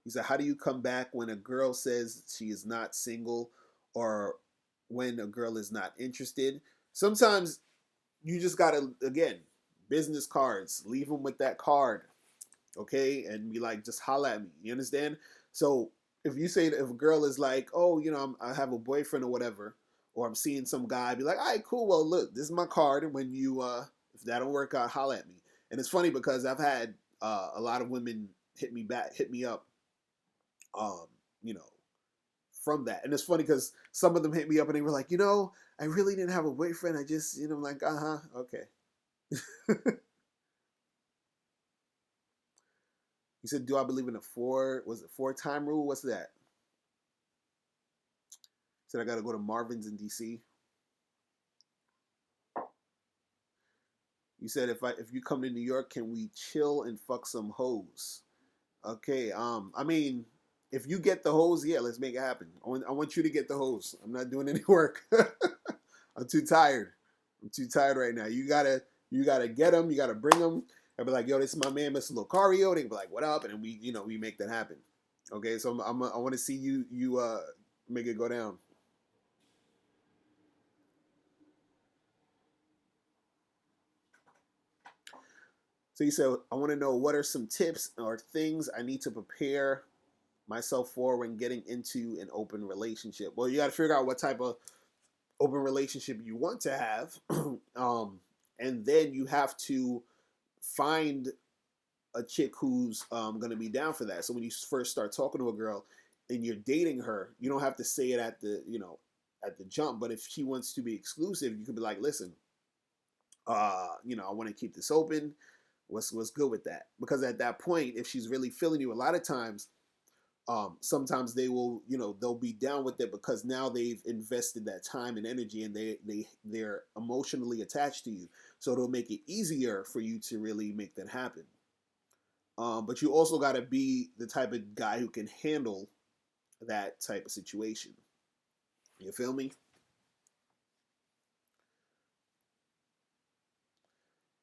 He said, how do you come back when a girl says she is not single, or when a girl is not interested? Sometimes you just got to, again, business cards, leave them with that card, okay, and be like, just holla at me. You understand? So if you say that, if a girl is like, oh, I have a boyfriend or whatever, or I'm seeing some guy, be like, all right, cool. Well, look, this is my card, and when if that don't work out, holla at me. And it's funny because I've had a lot of women hit me up, um, you know, from that. And it's funny because some of them hit me up and they were like, I really didn't have a boyfriend. I just, I'm like, okay. He said, "Do I believe in a was it 4 time rule? What's that?" He said, "I got to go to Marvin's in DC." You said, if you come to New York, can we chill and fuck some hoes?" Okay. I mean, if you get the hoes, yeah, let's make it happen. I want you to get the hoes. I'm not doing any work. I'm too tired. I'm too tired right now. You gotta get them. You gotta bring them. I'll be like, yo, this is my man, Mr. Locario. They can be like, what up? And then we make that happen. Okay, so I want to see you make it go down. So you said, I want to know what are some tips or things I need to prepare myself for when getting into an open relationship. Well, you got to figure out what type of open relationship you want to have, and then you have to find a chick who's going to be down for that. So when you first start talking to a girl and you're dating her, you don't have to say it at the jump. But if she wants to be exclusive, you could be like, listen, I want to keep this open. What's good with that? Because at that point, if she's really feeling you, a lot of times, sometimes they will, they'll be down with it because now they've invested that time and energy, and they're emotionally attached to you. So it'll make it easier for you to really make that happen. But you also got to be the type of guy who can handle that type of situation. You feel me?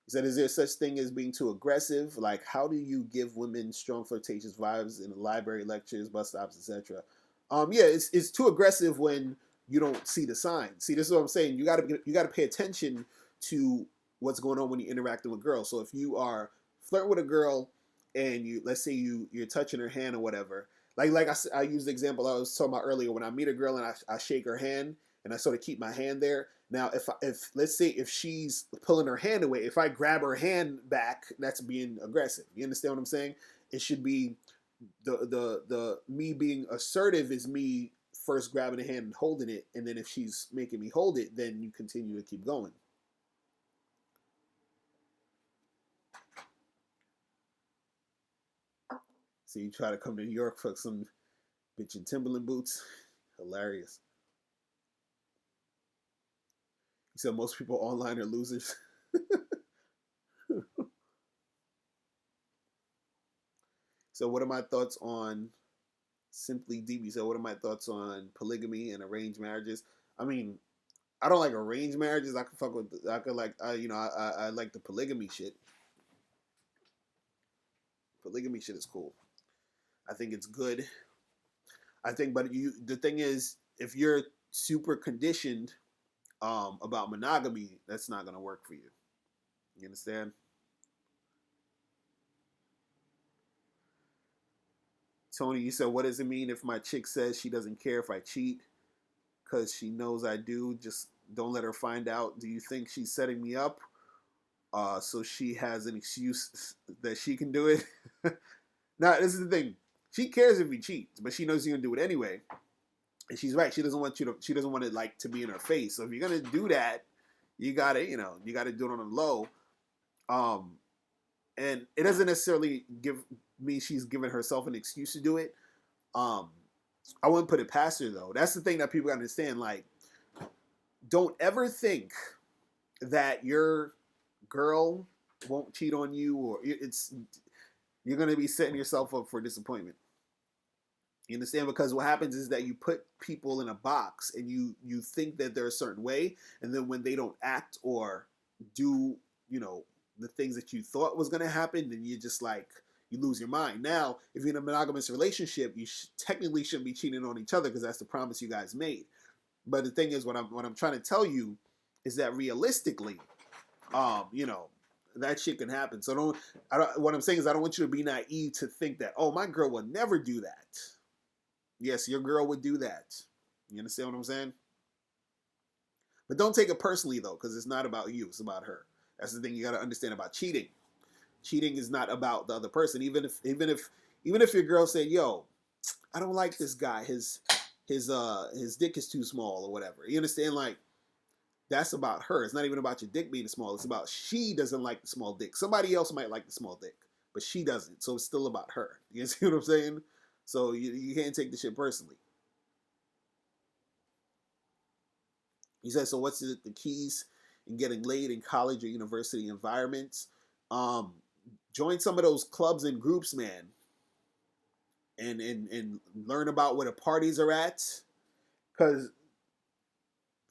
He said, is there such thing as being too aggressive? Like, how do you give women strong flirtatious vibes in the library, lectures, bus stops, etc.? Yeah, it's too aggressive when you don't see the signs. See, this is what I'm saying. You gotta pay attention to what's going on when you're interacting with girls. So if you are flirting with a girl and let's say you're touching her hand or whatever, I used the example I was talking about earlier. When I meet a girl and I shake her hand and I sort of keep my hand there. Now, if let's say if she's pulling her hand away, if I grab her hand back, that's being aggressive. You understand what I'm saying? It should be the me being assertive is me first grabbing the hand and holding it, and then if she's making me hold it, then you continue to keep going. So you try to come to New York for some bitch in Timberland boots. Hilarious. You said most people online are losers. So what are my thoughts on Simply Deep? You said what are my thoughts on polygamy and arranged marriages? I mean, I don't like arranged marriages. I could fuck with. I could like. I like the polygamy shit. Polygamy shit is cool. I think it's good. I think, but the thing is, if you're super conditioned about monogamy, that's not gonna work for you. You understand? Tony, you said, what does it mean if my chick says she doesn't care if I cheat because she knows I do? Just don't let her find out. Do you think she's setting me up so she has an excuse that she can do it? Now, this is the thing. She cares if you cheat, but she knows you're gonna do it anyway. And she's right. She doesn't want you to. She doesn't want it like to be in her face. So if you're gonna do that, you gotta, you gotta do it on a low. Um, and it doesn't necessarily give me she's giving herself an excuse to do it. Um, I wouldn't put it past her though. That's the thing that people gotta understand. Like, don't ever think that your girl won't cheat on you, or you're gonna be setting yourself up for disappointment. You understand? Because what happens is that you put people in a box and you think that they're a certain way, and then when they don't act or do, the things that you thought was going to happen, then you just like you lose your mind. Now, if you're in a monogamous relationship, you technically shouldn't be cheating on each other because that's the promise you guys made. But the thing is, what I'm trying to tell you is that realistically, that shit can happen. So what I'm saying is I don't want you to be naive to think that, oh, my girl would never do that. Yes, your girl would do that. You understand what I'm saying? But don't take it personally though, because it's not about you. It's about her. That's the thing you got to understand about cheating. Cheating is not about the other person. Even if your girl said, "Yo, I don't like this guy. His dick is too small or whatever." You understand? Like that's about her. It's not even about your dick being small. It's about she doesn't like the small dick. Somebody else might like the small dick, but she doesn't. So it's still about her. You see what I'm saying? So you can't take the shit personally. He says, so what's the keys in getting laid in college or university environments? Um, Join some of those clubs and groups, man, and learn about where the parties are at. Because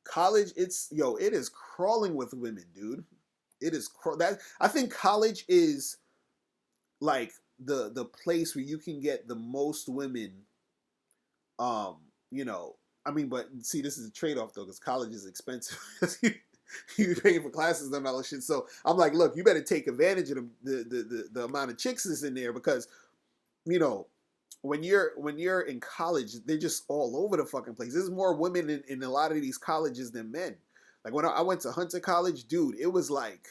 college, it is crawling with women, dude. It is that I think college is like the place where you can get the most women. Um, I mean, but see, this is a trade off though, because college is expensive. You paying for classes and all that shit. So I'm like, look, you better take advantage of the amount of chicks that's in there because, when you're in college, they're just all over the fucking place. There's more women in a lot of these colleges than men. Like when I went to Hunter College, dude, it was like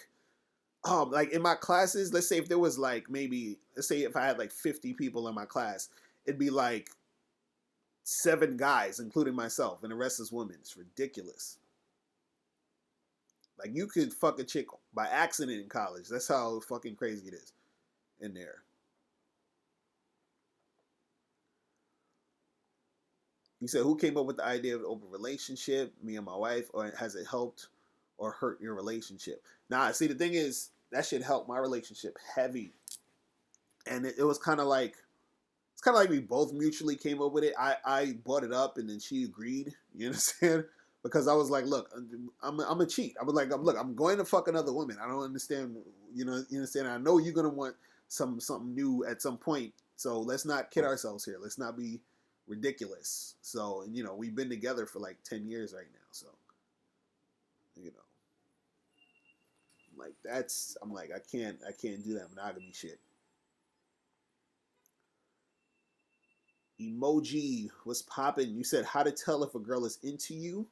in my classes, let's say if there was let's say if I had like 50 people in my class, it'd be like 7 guys, including myself, and the rest is women. It's ridiculous. Like you could fuck a chick by accident in college. That's how fucking crazy it is in there. You said, who came up with the idea of an open relationship? Me and my wife, or has it helped or hurt your relationship? Nah, see, the thing is, that shit helped my relationship heavy. And it was kind of like, it's kind of like we both mutually came up with it. I brought it up and then she agreed. You understand? Because I was like, look, I'm a cheat. I was like, look, I'm going to fuck another woman. I don't understand. You understand? I know you're gonna want something new at some point. So let's not kid ourselves here. Let's not be ridiculous. So, and, we've been together for like 10 years right now. So, you know, like I'm like, I can't do that monogamy shit. Emoji was popping. You said how to tell if a girl is into you.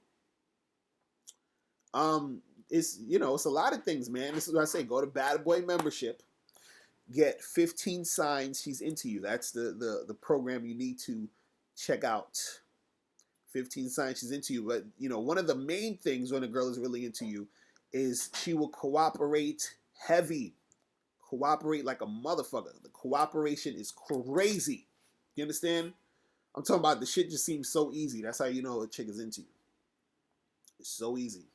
Um, it's a lot of things, man. This is what I say. Go to Bad Boy membership. Get 15 signs she's into you. That's the program you need to check out. 15 signs she's into you. But one of the main things when a girl is really into you is she will cooperate heavy. Cooperate like a motherfucker. The cooperation is crazy. You understand? I'm talking about the shit just seems so easy. That's how you know a chick is into you. It's so easy.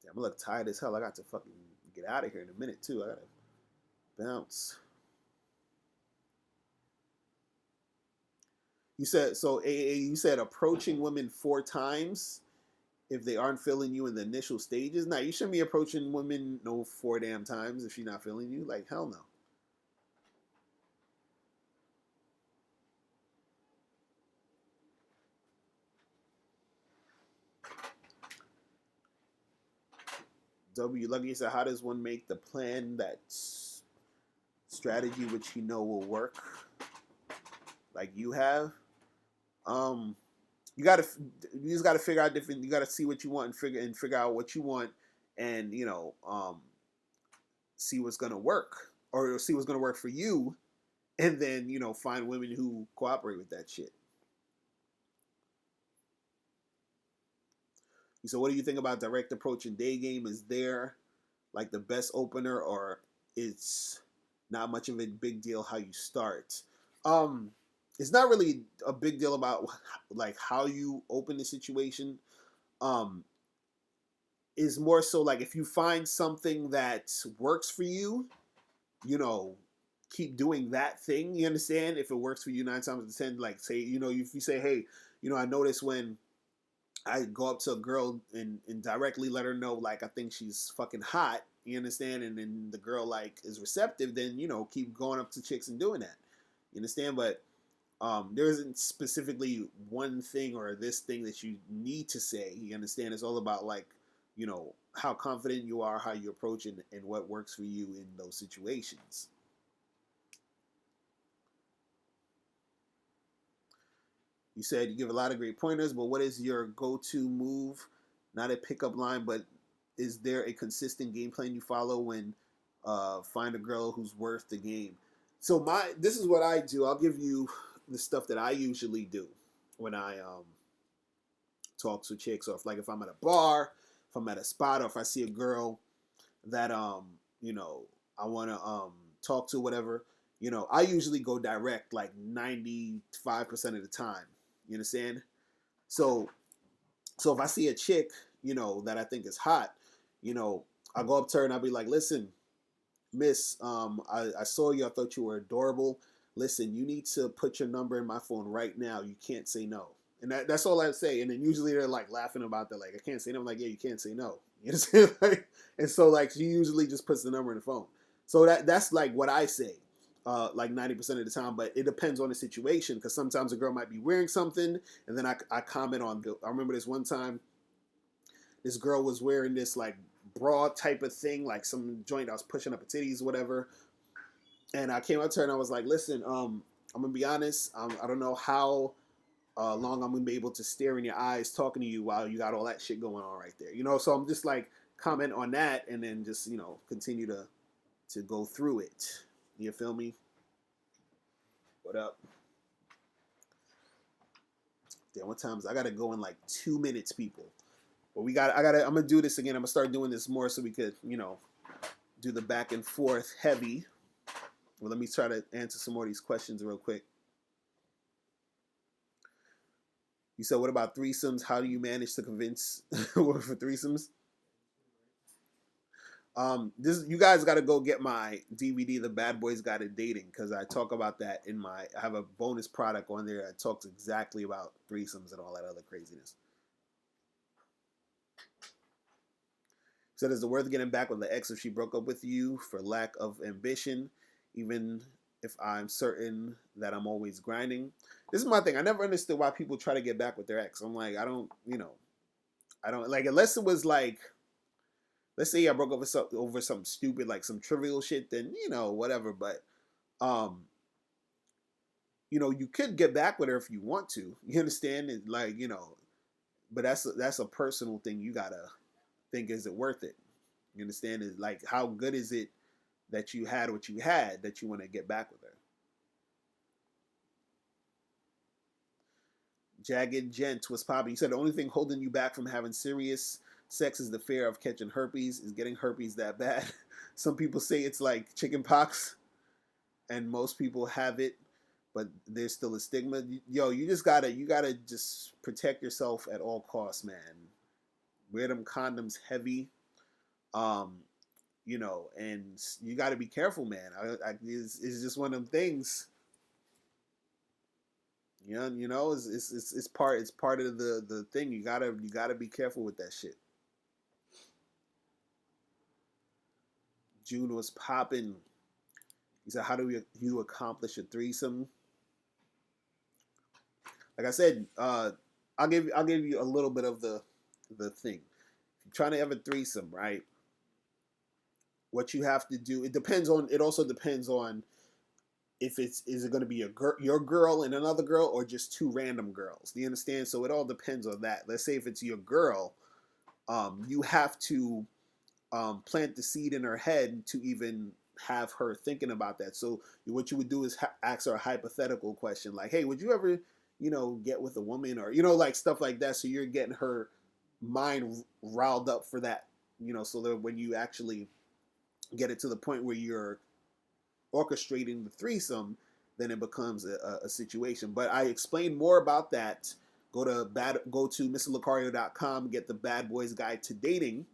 Damn, I'm gonna look tired as hell. I got to fucking get out of here in a minute too. I gotta bounce. You said so. You said approaching women 4 times if they aren't feeling you in the initial stages. Now you shouldn't be approaching women no 4 damn times if she's not feeling you. Like hell no. W Lucky said, how does one make the plan that strategy which will work like you have? Um, you gotta you just gotta figure out different. You gotta see what you want and figure out what you want, and see what's gonna work or see what's gonna work for you, and then find women who cooperate with that shit. So, what do you think about direct approach in day game? Is there like the best opener, or it's not much of a big deal how you start? Um, it's not really a big deal about like how you open the situation. Um, is more so like if you find something that works for you, you know, keep doing that thing. You understand? If it works for you 9 times out of 10, like say, if you say, hey, I notice when I go up to a girl and directly let her know like I think she's fucking hot. You understand? And then the girl like is receptive. Then keep going up to chicks and doing that. You understand? But there isn't specifically one thing or this thing that you need to say. You understand? It's all about like how confident you are, how you approach it, and what works for you in those situations. You said you give a lot of great pointers, but what is your go-to move? Not a pickup line, but is there a consistent game plan you follow when find a girl who's worth the game? So this is what I do. I'll give you the stuff that I usually do when I talk to chicks, or if I'm at a bar, if I'm at a spot, or if I see a girl that I want to talk to, whatever. I usually go direct like 95% of the time. You understand? So if I see a chick, that I think is hot, I'll go up to her and I'll be like, listen, miss, I saw you, I thought you were adorable. Listen, you need to put your number in my phone right now. You can't say no. And that's all I say. And then usually they're like laughing about that, like, I can't say no. I'm like, yeah, you can't say no. You understand? And so like she usually just puts the number in the phone. So that's like what I say. Like 90% of the time, but it depends on the situation, because sometimes a girl might be wearing something, and then I comment on. I remember this one time, this girl was wearing this like bra type of thing, like some joint I was pushing up her titties, whatever. And I came up to her and I was like, "Listen, I'm gonna be honest. I don't know how long I'm gonna be able to stare in your eyes talking to you while you got all that shit going on right there. So I'm just like comment on that, and then just continue to go through it. You feel me? What up? Damn, what times? I gotta go in like 2 minutes, people. But I'm gonna do this again. I'm gonna start doing this more so we could, do the back and forth heavy. Well, let me try to answer some more of these questions real quick. You said, what about threesomes? How do you manage to convince for threesomes? This you guys got to go get my DVD, The Bad Boys Guide Dating, because I talk about that I have a bonus product on there that talks exactly about threesomes and all that other craziness. So, is it worth getting back with the ex if she broke up with you for lack of ambition, even if I'm certain that I'm always grinding. This is my thing. I never understood why people try to get back with their ex. I'm like, I don't, I don't like, unless it was like, let's say I broke up over something stupid, like some trivial shit, then, whatever. But, you could get back with her if you want to. You understand? And like, but that's a personal thing. You gotta think, is it worth it? You understand? Is like, how good is it that you had what you had that you want to get back with her? Jagged Gent was popping. He said the only thing holding you back from having serious sex is the fear of catching herpes. Is getting herpes that bad? Some people say it's like chicken pox, and most people have it, but there's still a stigma. Yo, you gotta just protect yourself at all costs, man. Wear them condoms heavy, um, and you gotta be careful, man. It's just one of them things. It's part of the thing. You gotta be careful with that shit. June was popping. He said, "How do you accomplish a threesome?" Like I said, I'll give you a little bit of the thing. If you're trying to have a threesome, right? What you have to do, it also depends on if is it going to be your girl and another girl, or just two random girls. Do you understand? So it all depends on that. Let's say if it's your girl, you have to plant the seed in her head to even have her thinking about that. So what you would do is ask her a hypothetical question like, "Hey, would you ever, get with a woman?" Or like stuff like that. So you're getting her mind riled up for that. So that when you actually get it to the point where you're orchestrating the threesome, then it becomes a situation. But I explain more about that. Go to MrLocario.com, get the Bad Boys Guide to Dating,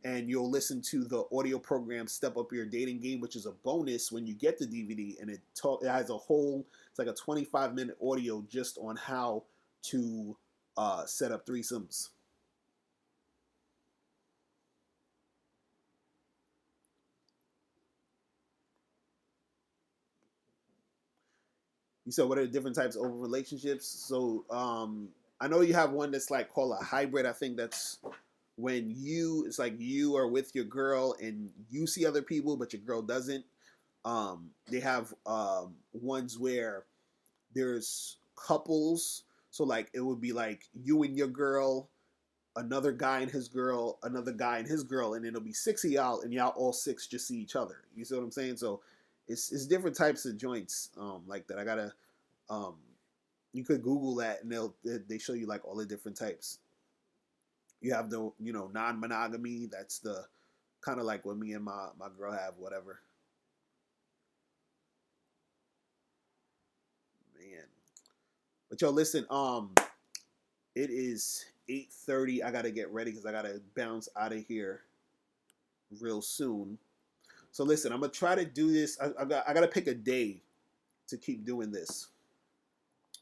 and you'll listen to the audio program Step Up Your Dating Game, which is a bonus when you get the DVD, and it has it's like a 25-minute audio just on how to set up threesomes. You said, what are the different types of open relationships? So I know you have one that's like called a hybrid. I think that's when it's like you are with your girl and you see other people, but your girl doesn't. They have ones where there's couples. So like it would be like you and your girl, another guy and his girl, another guy and his girl, and it'll be six of y'all, and y'all all six just see each other. You see what I'm saying? So it's different types of joints like that. I gotta um, you could Google that, and they show you like all the different types. You have the non-monogamy. That's the kind of like what me and my girl have, whatever. Man, but yo, listen. It is 8:30. I gotta get ready because I gotta bounce out of here real soon. So listen, I'm gonna try to do this. I gotta pick a day to keep doing this.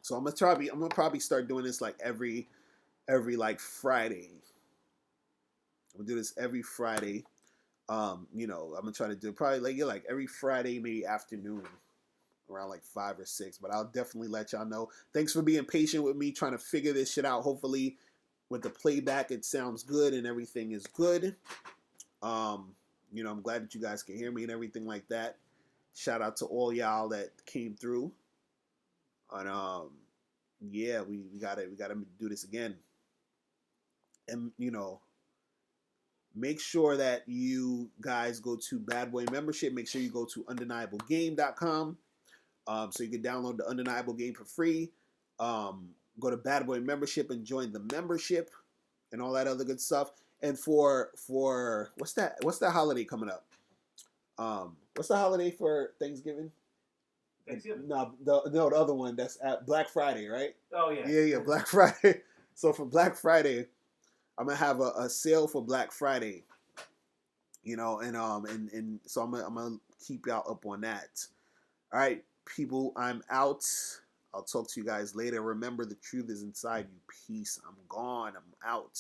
So I'm gonna probably start doing this like every like Friday. I'm gonna do this every Friday. I'm gonna try to do probably like every Friday, maybe afternoon, around like 5 or 6. But I'll definitely let y'all know. Thanks for being patient with me, trying to figure this shit out. Hopefully, with the playback, it sounds good and everything is good. I'm glad that you guys can hear me and everything like that. Shout out to all y'all that came through. And yeah, we gotta do this again. And make sure that you guys go to Bad Boy Membership. Make sure you go to undeniablegame.com so you can download the Undeniable Game for free. Go to Bad Boy Membership and join the membership and all that other good stuff. And for what's that holiday coming up? What's the holiday for Thanksgiving? Thanksgiving. No, the other one that's at Black Friday, right? Oh yeah. Yeah, Black Friday. So for Black Friday, I'm gonna have a sale for Black Friday. And so I'm gonna keep y'all up on that. All right, people, I'm out. I'll talk to you guys later. Remember, the truth is inside you. Peace. I'm gone. I'm out.